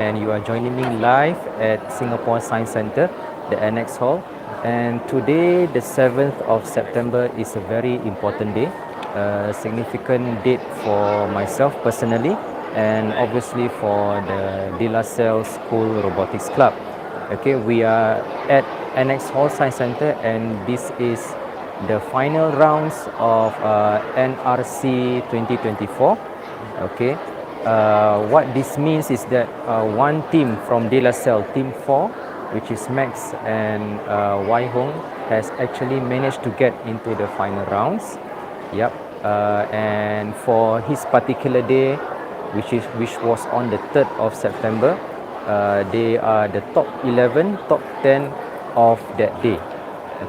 and you are joining me live at Singapore Science Centre, the Annex Hall. And today, the 7th of September, is a very important day, a significant date for myself personally, and obviously for the De La Salle School Robotics Club. Okay, we are at Annex Hall Science Centre, and this is the final rounds of NRC 2024. Okay, what this means is that one team from De La Salle, Team 4, which is Max and Wai Hong, has actually managed to get into the final rounds. Yep. And for his particular day, which was on the 3rd of September, they are the top 11, top 10 of that day.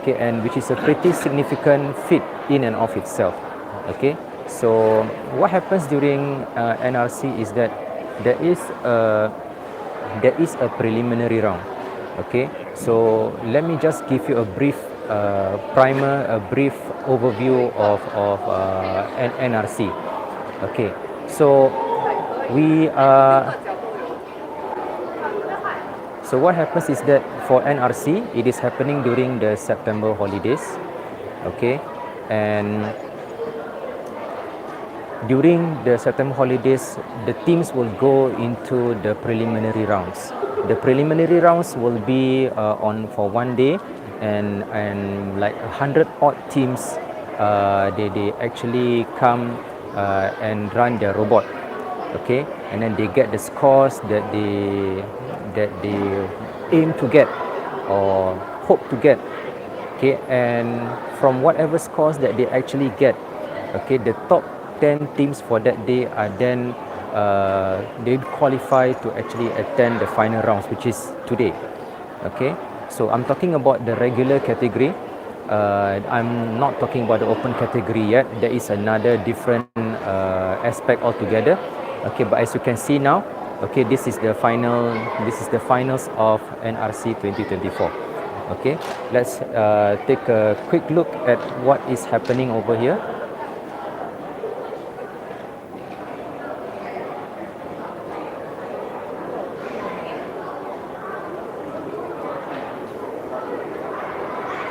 Okay, and which is a pretty significant feat in and of itself. Okay, so what happens during NRC is that there is a preliminary round. Okay, so let me just give you a brief primer, a brief overview of NRC. Okay, so we are. So what happens is that for NRC, it is happening during the September holidays. Okay, and during the September holidays, the teams will go into the preliminary rounds. The preliminary rounds will be for one day, and like 100 odd teams, they actually come and run their robot. Okay, and then they get the scores that they aim to get or hope to get. Okay, and from whatever scores that they actually get, okay, the top 10 teams for that day are then they qualify to actually attend the final rounds, which is today. Okay, so I'm talking about the regular category. I'm not talking about the open category yet. There is another different aspect altogether. Okay, but as you can see now, okay, this is the finals of NRC 2024. Okay, let's take a quick look at what is happening over here.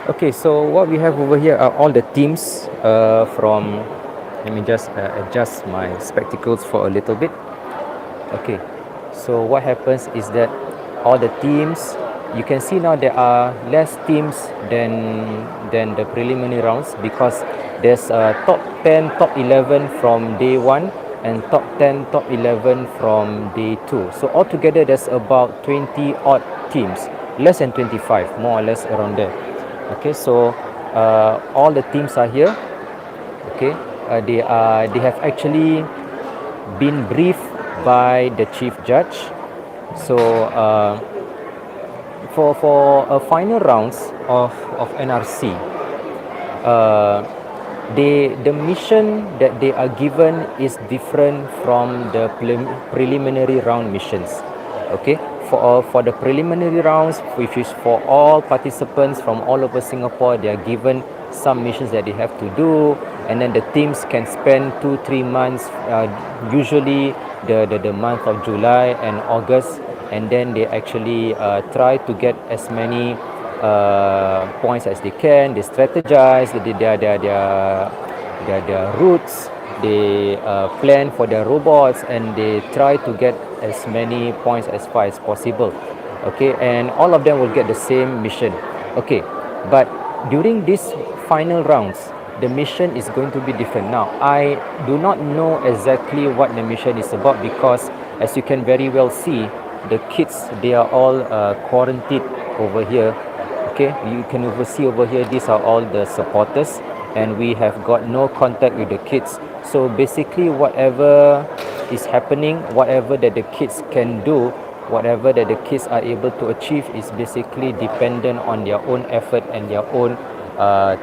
Okay, so what we have over here are all the teams from. Let me just adjust my spectacles for a little bit. Okay, so what happens is that all the teams, you can see now there are less teams than the preliminary rounds, because there's top 10, top 11 from day 1 and top 10, top 11 from day 2. So altogether there's about 20 odd teams, less than 25, more or less around there. Okay, so all the teams are here. Okay, they have actually been briefed by the chief judge. So for a final rounds of NRC, the mission that they are given is different from the preliminary round missions. Okay, for the preliminary rounds, which is for all participants from all over Singapore, they are given some missions that they have to do, and then the teams can spend 2-3 months, usually the month of July and August, and then they actually try to get as many points as they can. They strategize their routes, they plan for their robots, and they try to get as many points as far as possible. Okay, and all of them will get the same mission. Okay, but during these final rounds, the mission is going to be different. Now, I do not know exactly what the mission is about, because as you can very well see, the kids, they are all quarantined over here. Okay, you can see over here, these are all the supporters, and we have got no contact with the kids. So basically, whatever is happening, whatever that the kids can do, whatever that the kids are able to achieve, is basically dependent on their own effort and their own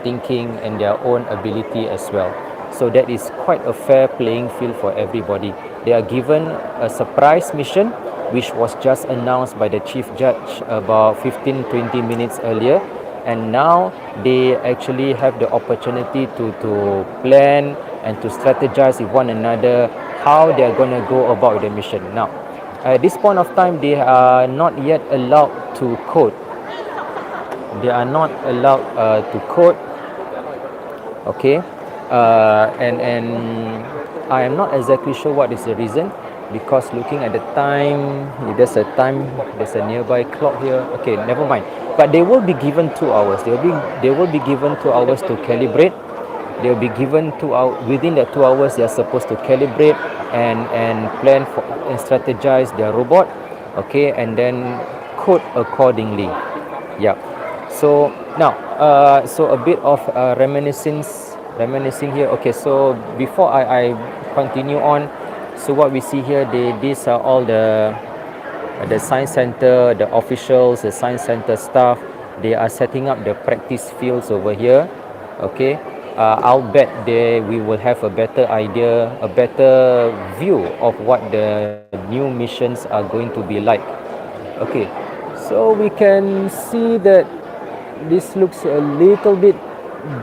thinking and their own ability as well. So that is quite a fair playing field for everybody. They are given a surprise mission, which was just announced by the chief judge about 15-20 minutes earlier, and now they actually have the opportunity to plan and to strategize with one another how they are going to go about the mission. Now, At this point of time, they are not yet allowed to code. They are not allowed to code. Okay, and I am not exactly sure what is the reason, because looking at the time, there's a nearby clock here. Okay, never mind. But they will be given 2 hours. They will be given 2 hours to calibrate. They will be given 2 hours. Within that 2 hours, they are supposed to calibrate and plan for and strategize their robot. Okay, and then code accordingly. Yeah. So now, so a bit of reminiscing here. Okay, so before I continue on, so what we see here, these are all the science center, the officials, the science center staff. They are setting up the practice fields over here. Okay, I'll bet we will have a better idea, a better view of what the new missions are going to be like. Okay, so we can see that this looks a little bit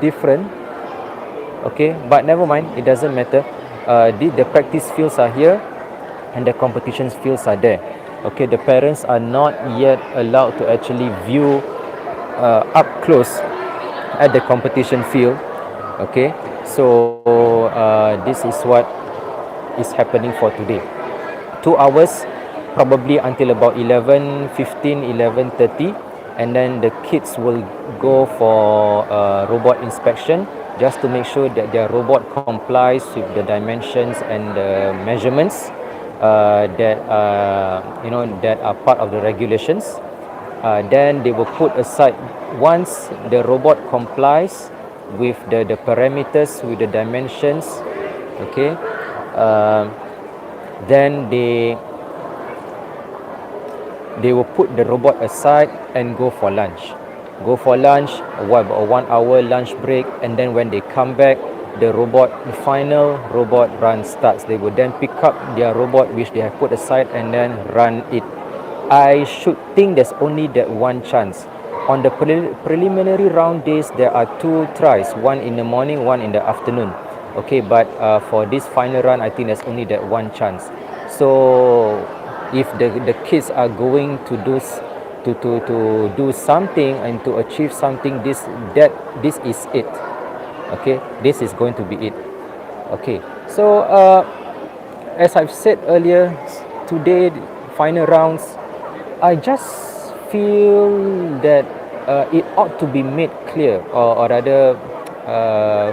different. Okay, but never mind, it doesn't matter. The practice fields are here and the competition fields are there. Okay, the parents are not yet allowed to actually view up close at the competition field. Okay, so this is what is happening for today. 2 hours, probably until about 11:15, 11:30, and then the kids will go for robot inspection, just to make sure that their robot complies with the dimensions and the measurements that that are part of the regulations. Then they will put aside, once the robot complies with the parameters, with the dimensions. Okay, then they will put the robot aside and go for lunch. About a 1 hour lunch break, and then when they come back, the final robot run starts. They will then pick up their robot which they have put aside and then run it. I should think there's only that one chance. On the preliminary round days, there are 2 tries, one in the morning, one in the afternoon. Okay, but for this final run, I think there's only that one chance. So if the kids are going to do something and to achieve something, this is it. Okay, this is going to be it. Okay, so as I've said earlier, today final rounds, I just feel that it ought to be made clear, or rather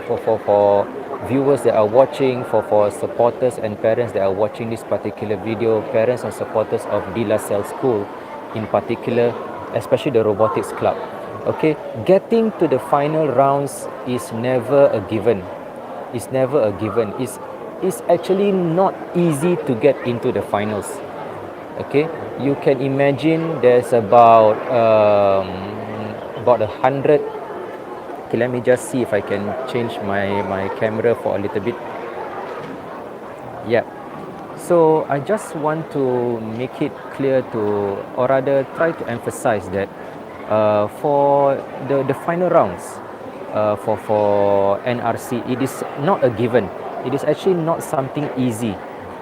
for viewers that are watching, for supporters and parents that are watching this particular video, parents and supporters of De La Salle School in particular, especially the robotics club. Okay, getting to the final rounds is never a given. It's actually not easy to get into the finals. Okay, you can imagine there's about 100. Okay, let me just see if I can change my camera for a little bit. Yeah, so I just want to make it clear or rather try to emphasize that for the final rounds for NRC, it is not a given. It is actually not something easy.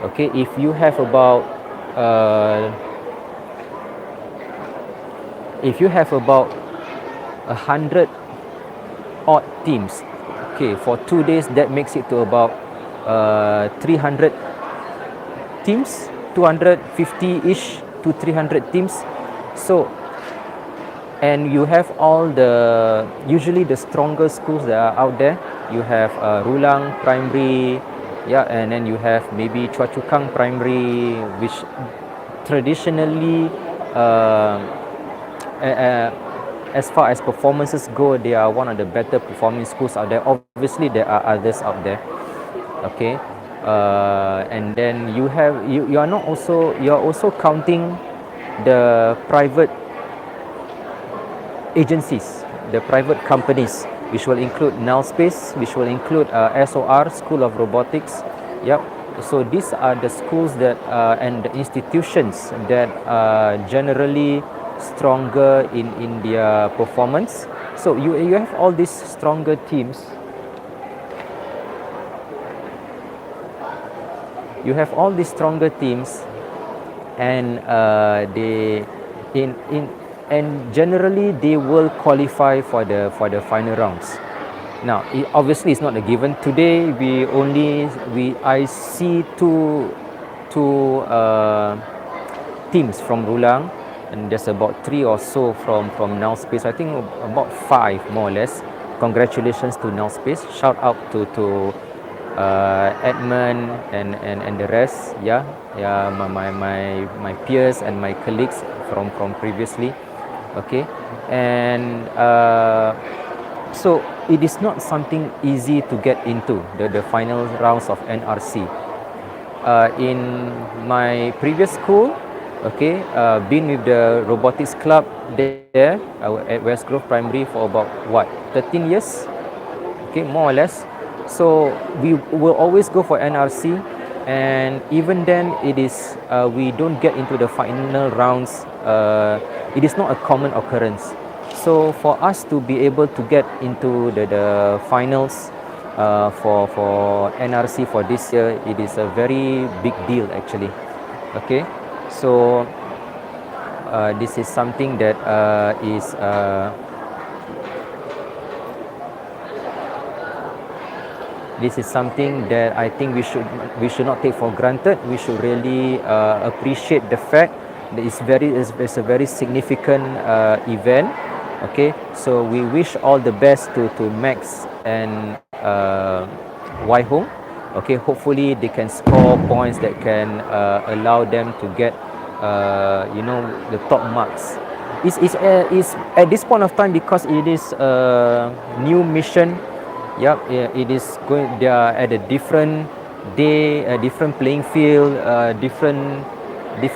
Okay, if you have about 100 odd teams, okay, for 2 days, that makes it to about 300 teams, 250-ish to 300 teams. So, and you have usually the stronger schools that are out there. You have Rulang Primary, yeah, and then you have maybe Choa Chu Kang Primary, which traditionally, as far as performances go, they are one of the better performing schools out there. Obviously, there are others out there. Okay, and then you are also counting the private agencies, the private companies, which will include Nullspace, which will include SOR, School of Robotics. Yep. So these are the schools that and the institutions that are generally stronger in their performance. So you have all these stronger teams. and they in and generally they will qualify for the final rounds. Now, obviously, it's not a given. Today, I see two teams from Rulang, and there's about three or so from Now Space. I think about five more or less. Congratulations to Now Space. Shout out to Edmund and the rest. Yeah, my peers and my colleagues from previously. Okay, and so it is not something easy to get into the final rounds of NRC. In my previous school, okay, been with the robotics club there at West Grove Primary for about 13 years, okay, more or less. So we will always go for NRC, and even then it is we don't get into the final rounds. It is not a common occurrence. So for us to be able to get into the finals for NRC for this year, it is a very big deal actually. Okay, so this is something that is this is something that I think we should not take for granted. We should really appreciate the fact that it's a very significant event. Okay, so we wish all the best to Max and Y Home. Okay, hopefully they can score points that can allow them to get the top marks. It's at this point of time, because it is a new mission. Yep, yeah, it is going. They are at a different day, a different playing field, different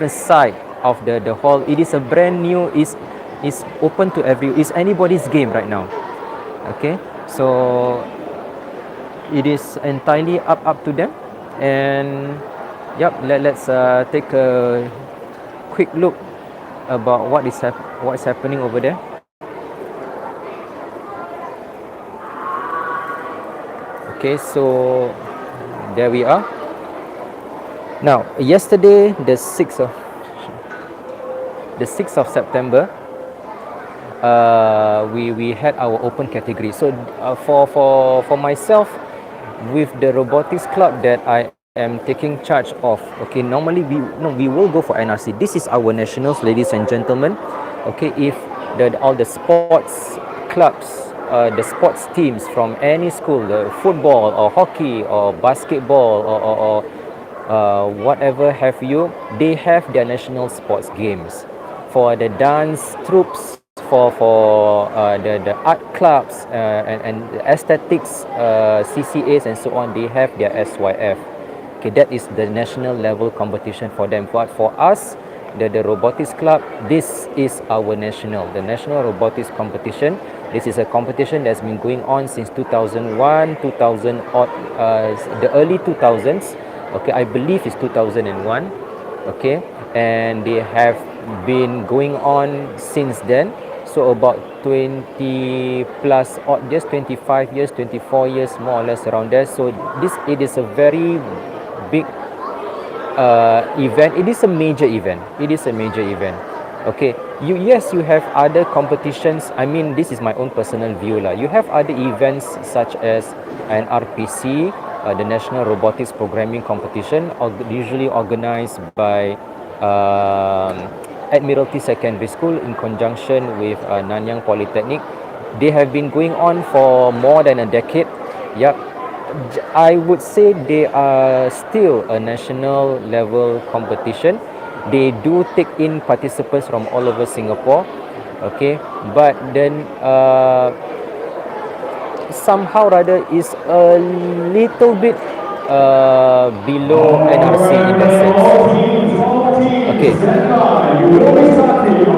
side of the hall. It is a brand new. Is open to it's anybody's game right now. Okay, so it is entirely up to them. And yep, let's take a quick look about what's happening over there. Okay, so there we are. Now, yesterday, the 6th of September, we had our open category. So for myself, with the robotics club that I am taking charge of, okay, normally we will go for NRC. This is our nationals, ladies and gentlemen. Okay, if all the sports clubs, the sports teams from any school, the football or hockey or basketball or whatever have you, they have their national sports games. For the dance troops, for the art clubs and the aesthetics CCAs and so on, they have their SYF. Okay, that is the national level competition for them. But for us, the robotics club, this is the national robotics competition. This is a competition that's been going on since 2001, 2000 or the early 2000s. Okay, I believe it's 2001. Okay, and they have been going on since then. So about 20 plus odd years, 25 years, 24 years, more or less around there. So it is a very big event. It is a major event. Okay, you have other competitions. I mean, this is my own personal view lah. You have other events such as an RPC, the National Robotics Programming Competition, usually organized by Admiralty Secondary School in conjunction with Nanyang Polytechnic. They have been going on for more than a decade. Yep, I would say they are still a national level competition. They do take in participants from all over Singapore. Okay, but then somehow rather is a little bit below NRC in that sense. Okay,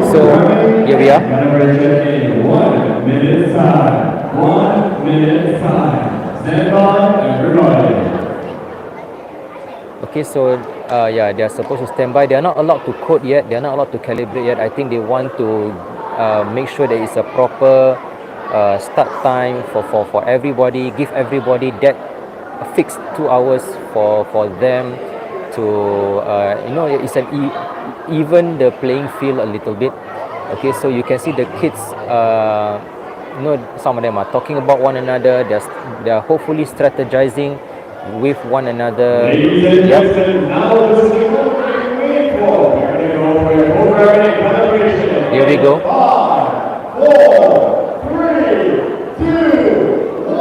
so here we are. 1 minute time. 1 minute time. Stand by, everybody. Okay, so yeah, they are supposed to stand by. They are not allowed to code yet. They are not allowed to calibrate yet. I think they want to make sure there is a proper start time for everybody. Give everybody that fixed 2 hours for them to it's an even the playing field a little bit. Okay, so you can see the kids, some of them are talking about one another. They're hopefully strategizing with one another. Ladies and gentlemen, now this is the opening wave call. We're going to go for your programming calibration. Here we go. 5, 4, 3, 2, 1.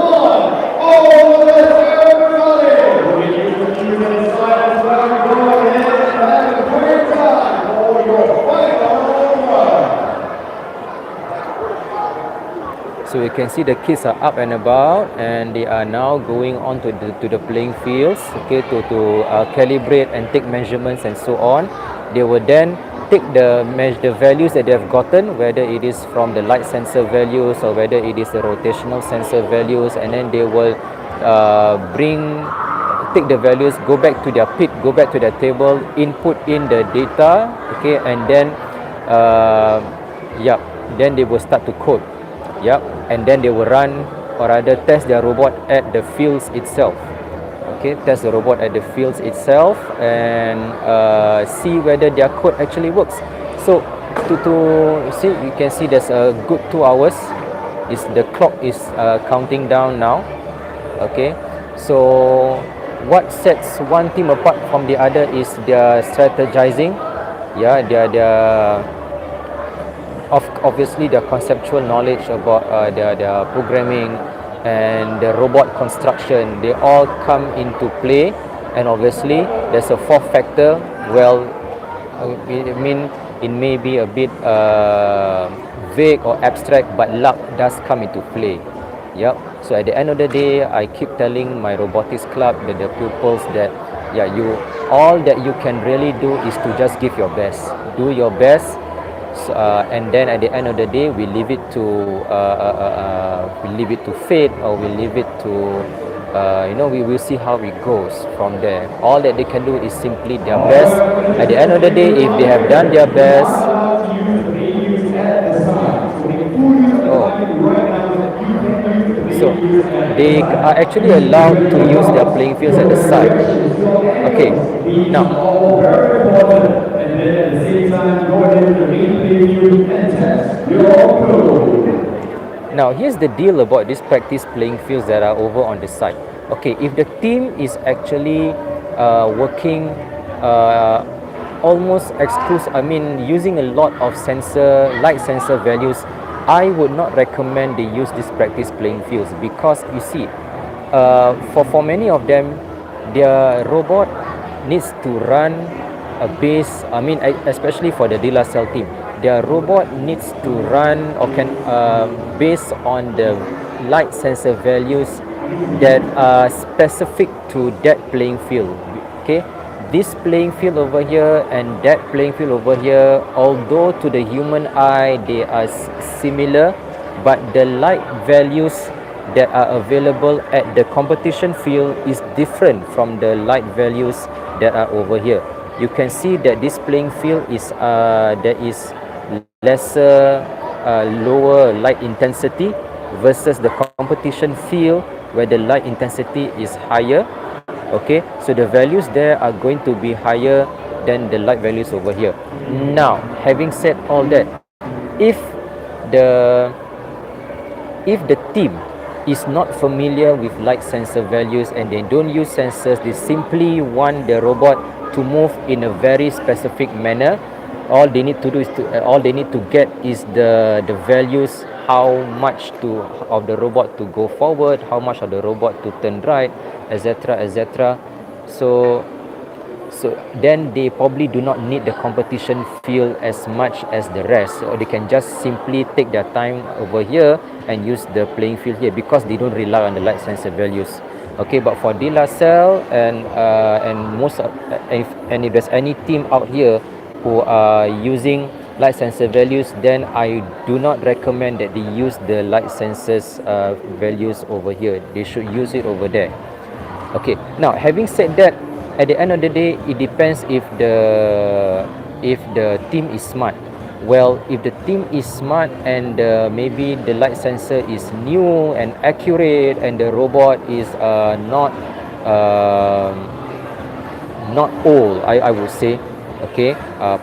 All the best, everybody. We'll give you a few minutes silence while we go ahead and have a great time for your final run. So you can see the kids are up and about, and they are now going on to the playing fields, okay, to calibrate and take measurements and so on. They will then take the values that they have gotten, whether it is from the light sensor values or whether it is the rotational sensor values, and then they will take the values, go back to their pit, go back to their table, input in the data, okay, and then then they will start to code. And then they will run, or rather test their robot at the fields itself. Okay, test the robot at the fields itself and see whether their code actually works. So to see, you can see there's a good 2 hours. The clock is counting down now. Okay, so what sets one team apart from the other is their strategizing. Obviously their conceptual knowledge about their programming and the robot construction, they all come into play. And obviously there's a fourth factor. Well, it may be a bit vague or abstract, but luck does come into play. So at the end of the day, I keep telling my robotics club, the pupils, that all that you can really do is to just give your best, do your best. And then at the end of the day, we leave it to fate, or we leave it to we will see how it goes from there. All that they can do is simply their best. At the end of the day, if they have done their best, so they are actually allowed to use their playing fields at the side. Okay, now. And then at the same time, go ahead with the main preview and test your code. Now, here's the deal about these practice playing fields that are over on the side. Okay, if the team is actually working almost exclusive, using a lot of light sensor values, I would not recommend they use these practice playing fields, because you see, for many of them, their robot needs to run a base. Especially for the De La Salle team, their robot needs to run or can based on the light sensor values that are specific to that playing field. Okay, this playing field over here and that playing field over here, although to the human eye they are similar, but the light values that are available at the competition field is different from the light values that are over here. You can see that this playing field is there is lesser, lower light intensity versus the competition field where the light intensity is higher. Okay, so the values there are going to be higher than the light values over here. Now, having said all that, if the team is not familiar with light sensor values and they don't use sensors, they simply want the robot to move in a very specific manner, all they need to get is the values, how much of the robot to go forward, how much of the robot to turn right, etc. So then they probably do not need the competition field as much as the rest, so they can just simply take their time over here and use the playing field here, because they don't rely on the light sensor values. Okay, but for De La Salle and if there's any team out here who are using light sensor values, then I do not recommend that they use the light sensors values over here. They should use it over there. Okay, now having said that, at the end of the day, it depends if the team is smart. Well, if the team is smart and maybe the light sensor is new and accurate and the robot is not old, I would say, Okay,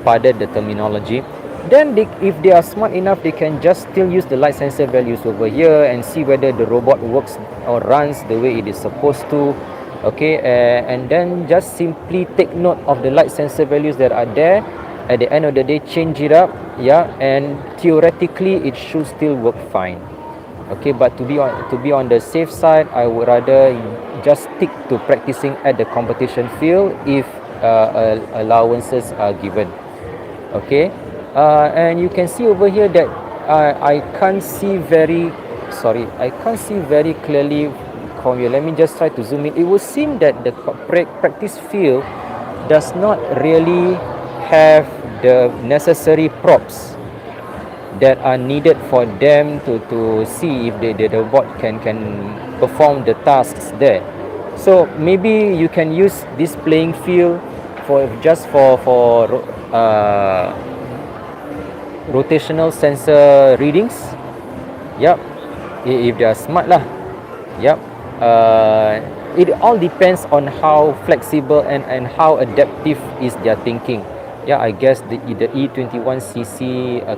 pardon the terminology. Then if they are smart enough, they can just still use the light sensor values over here and see whether the robot works or runs the way it is supposed to. Okay, and then just simply take note of the light sensor values that are there. At the end of the day, change it up, yeah, and theoretically it should still work fine. Okay, but to be on the safe side, I would rather just stick to practicing at the competition field if allowances are given. Okay, and you can see over here that I can't see I can't see very clearly from here. Let me just try to zoom in. It would seem that the practice field does not really have the necessary props that are needed for them to see if the robot can perform the tasks there. So maybe you can use this playing field for just for rotational sensor readings. Yep, if they are smart lah. Yep. It all depends on how flexible and how adaptive is their thinking. Yeah, I guess the E21cc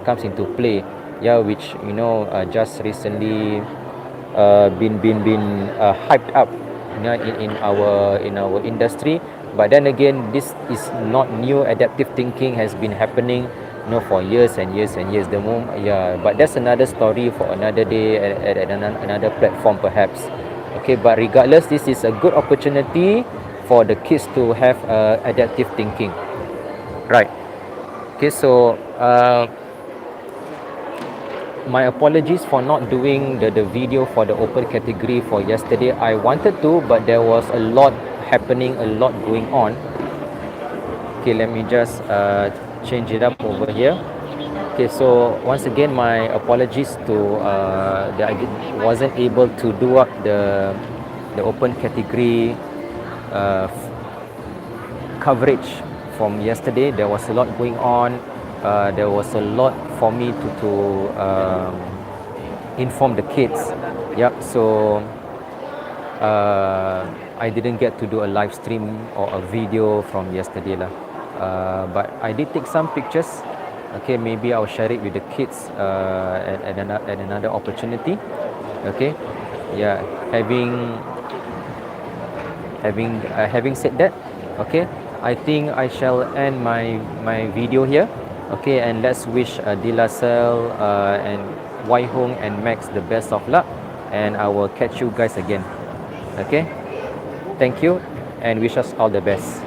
comes into play. Yeah, which just recently been hyped up, in our industry. But then again, this is not new. Adaptive thinking has been happening, for years and years and years. Yeah, but that's another story for another day at another platform perhaps. Okay, but regardless, this is a good opportunity for the kids to have adaptive thinking. Right. Okay, so my apologies for not doing the video for the open category for yesterday. I wanted to, but there was a lot happening, a lot going on. Okay, let me just change it up over here. Okay, so once again, my apologies to that wasn't able to do up the open category coverage from yesterday. There was a lot going on. There was a lot for me to inform the kids. Yep. So I didn't get to do a live stream or a video from yesterday lah. But I did take some pictures. Okay, maybe I'll share it with the kids at another opportunity. Okay, yeah. Having said that, okay, I think I shall end my video here. Okay, and let's wish Dilasel and Wai Hong and Max the best of luck, and I will catch you guys again. Okay, thank you and wish us all the best.